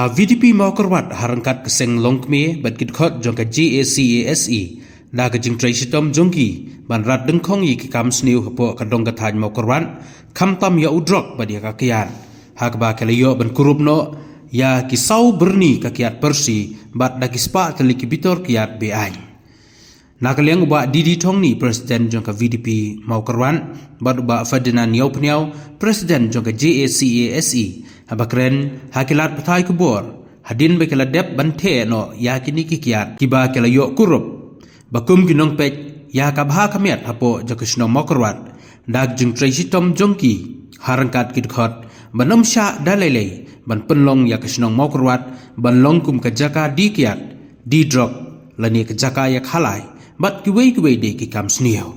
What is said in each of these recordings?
VDP mau kerwat harangkat keseng longkme bat kit jong ka GACASE na ka jing trai sitom jongki ban rat dengkong yi ki kam sniu hapo ka dong ka thaj mau kerwan kam tam ya udrok ba dia ka kian hak ba kala yo ban kurup no ya ki sau berni ka kiat persi bat da ki spa tali ki bitor kiat BI Nakaliang uba Didi Tongni Presiden jongka VDP mau kerwan bat uba Ferdinand Niau Peniau Presiden jongka GACASE habakren hakilat patai kubor hadin bekala dep bante no yakini kikiat kiba kala yo kurup bakum ginong pek ya kabha kamiat hapo jokisno mau kerwan dag jing tresitom jongki harangkat kidkhot banam sya dalele ban penlong yakisno mau kerwat ban longkum kejaka dikiat di drop lani kejaka yak halai bat kiwei de ki kam sniyo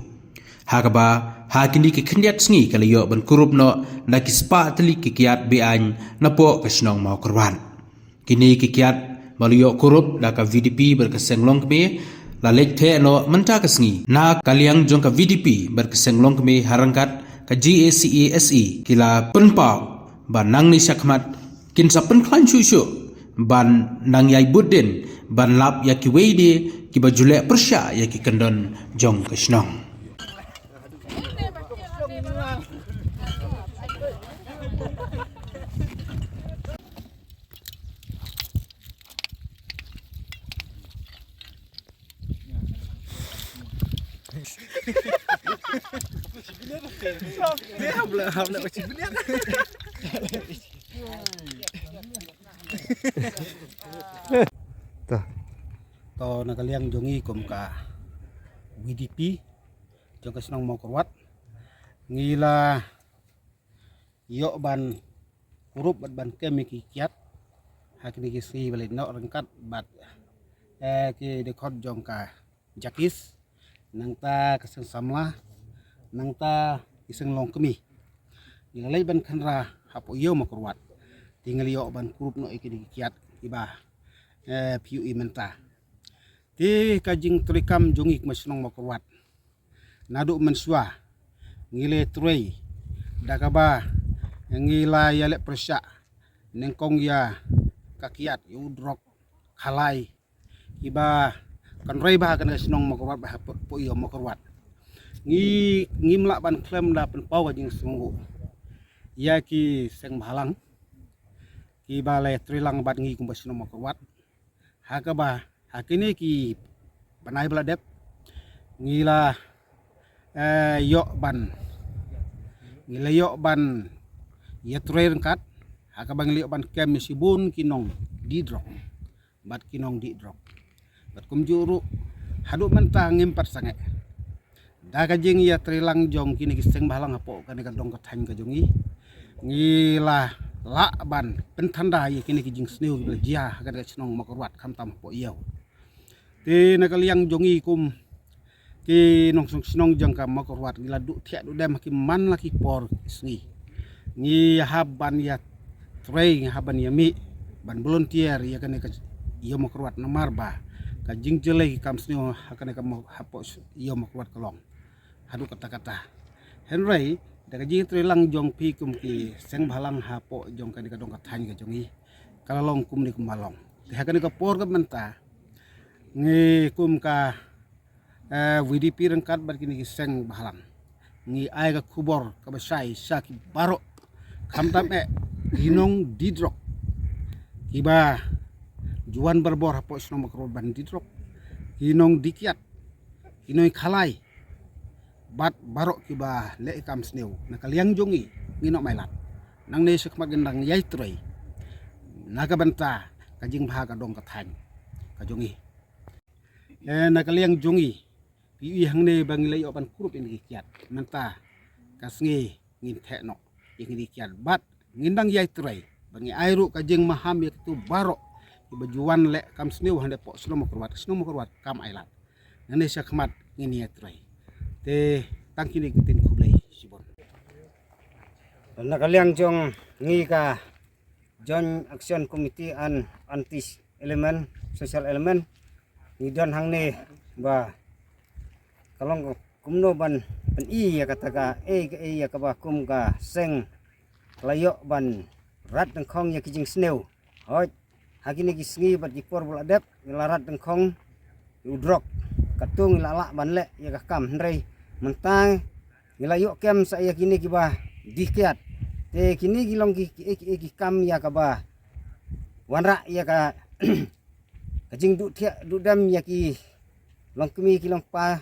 hakaba hakini ki khndiat sngi kala yo ban kurup no na ki spa tali ki kiat bean na po kasnong mau kerwan kini ki kiat maluyo kurup da ka VDP berkeseng longkme la lek the no menta ka sngi na kaliang jong ka VDP berkeseng longkme harangkat ka GACASE kila penpau ban nang ni sakmat kin sa pen khlan chu ban nang yai budin ban lap ya ki weide ki bajule persya ya ki kendon jong kesnong to nakaliang jongi kum ka VDP jong kasnong mau kerwat ngila yo ban kurup ban kemiki kiat hakini kisi balik no rengkat bat ki dekot jong ka jakis nang ta kaseng samla nang ta kiseng long kemi ngila ban khanra hapo yo mau kerwat tinggal yo ban kurup no ikini kiat iba piu imenta ti kajing trikam jongi masnong makurwat nadu mensua ngile trei dakaba ngila yale persya nengkong ya kakiat yudrok khalai iba kanrei bah kan snong makurwat bah po iyo makurwat ngimla ban klem da pen pau kajing sunggu ya ki seng balang ki balai trilang bat ngi kumbas snong makurwat hakaba hakini ki banai beladep ngila yok ban ya train kat hakabang liok ban kem sibun kinong didrok bat kinong didrok bat kumjuru hadu mentang ngimpat sange daga jing ya trilang jong kini kiseng balang hapo kan kadong kathan ka jongi ngila la ban pentanda ya kini kijing sneu jia kan snong makurwat kamtam po iyo ti nakaliang jongi kum ki nong snong jang kam makurwat ngila du tiak du dem ki man laki por sngi ngi haban ya trei haban ya mi ban volunteer ya kan iyo makurwat namar ba ka jing jele kam sneu hakan ka hapo iyo makurwat kolong hadu kata-kata henry daga jing trilang jong pi kum ki seng balang hapo jong kan ka dong kathan ka jongi kalalong kum ni kumalong ti hakan ka por ka menta ngi kum ka VDP rengkat bar kini seng bahalang ngi ai ka kubor ka basai saki baro kamtam hinong didrok iba juan berbor hapo snong makroban didrok hinong dikiat hinoi khalai bat barok kiba le kam sneu nakaliang jongi ngino mailat nang ne sekmat gendang yai trei naga banta kajing bahaga dong kathan ka jongi nakaliang jongi piwi hangne bangilai opan kurup ini kiat menta kasngi ngin thekno ingin kiat bat ngindang yai trei bangi airu kajing maham itu barok kiba juan le kam sneu hande po snong makurwat kam ailat nane sekmat ngini yai trei te tangkini kitin kublai sibon nakaliang jong ngi ka Joint Action Committee on Anti Element Social Element ngidon hangne ba kalong kumno ban iya kataga iya ka ba kum ka seng layo ban rat ng khong ya kijing sneu hoi hakini kisngi bat gipor buladep ngelarat dengkong udrok katung ilalak banle ya kakam hendrei mentang ngilayuk kem saya kini kiba dikiat te kini gilong ki kam ya kaba wanra ya ka kajing du dam ya ki longkemi ki longpa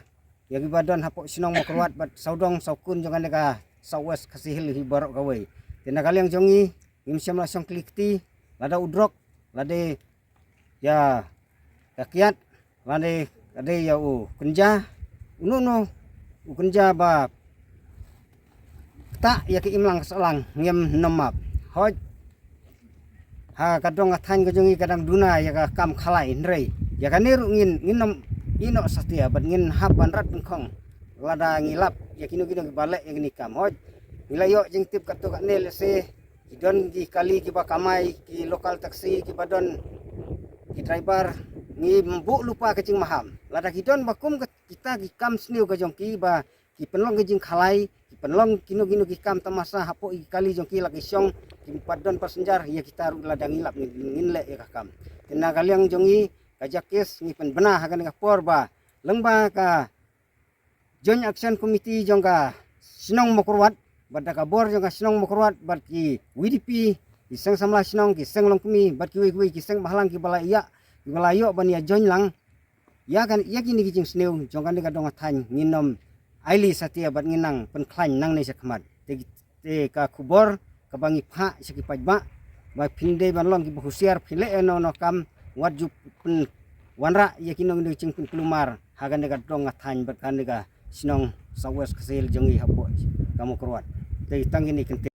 ya ki badon hapok sinong mokrwat bat saudong saukun jangan deka sawes kasih hi barok kawai tena kaliang jongi imsyam la song klikti lada udrok lade ya kakiat lade ade ya kunja unono kunja ba tak ya ki imlang selang ngem nomap hoj ha kadong athan ko jongi kadang duna ya ka kam khalai ndrei ya kaniru nginom ino satia bat ngin hapan rat ngkong lada ngilap ya kino balek ya ni kam hoj wilayo jeng tip katu kanel se don ki kali ki ba kamai ki lokal taksi ki badon ki driver ngi mbuk lupa kecing maham lada kidon bakum kita ki kam sniu ka jongki ba ki penlong ke jing khalai ki penlong kino ki kam tamasa hapo i kali jongki lagi syong ki padon pasenjar ya kita ru lada ngilap nginle ya kam tena kaliang jongi kajakis ngi pen benah hagan ka por ba lengba ka joint action committee jongka sinong mokrwat badda ka bor jongka sinong mokrwat bad ki WDP iseng samla sinong ki seng longkumi bad ki wi ki seng bahlang ki balaiya ki balayo ban ya joint lang ya kan ya kini ki jing sneu jongka ni ka dong than nginom aili satia bad nginang pen klan nang nei sakmat te ka kubor ka bangi pha saki pajba ba phinde ban long ki buhusiar phile eno no kam waju pen wanra ya kinong ni cing pen kelumar hagan ka dong than bad kan ka sinong sawes kesel jongi hapo kamu keruat te tangini kente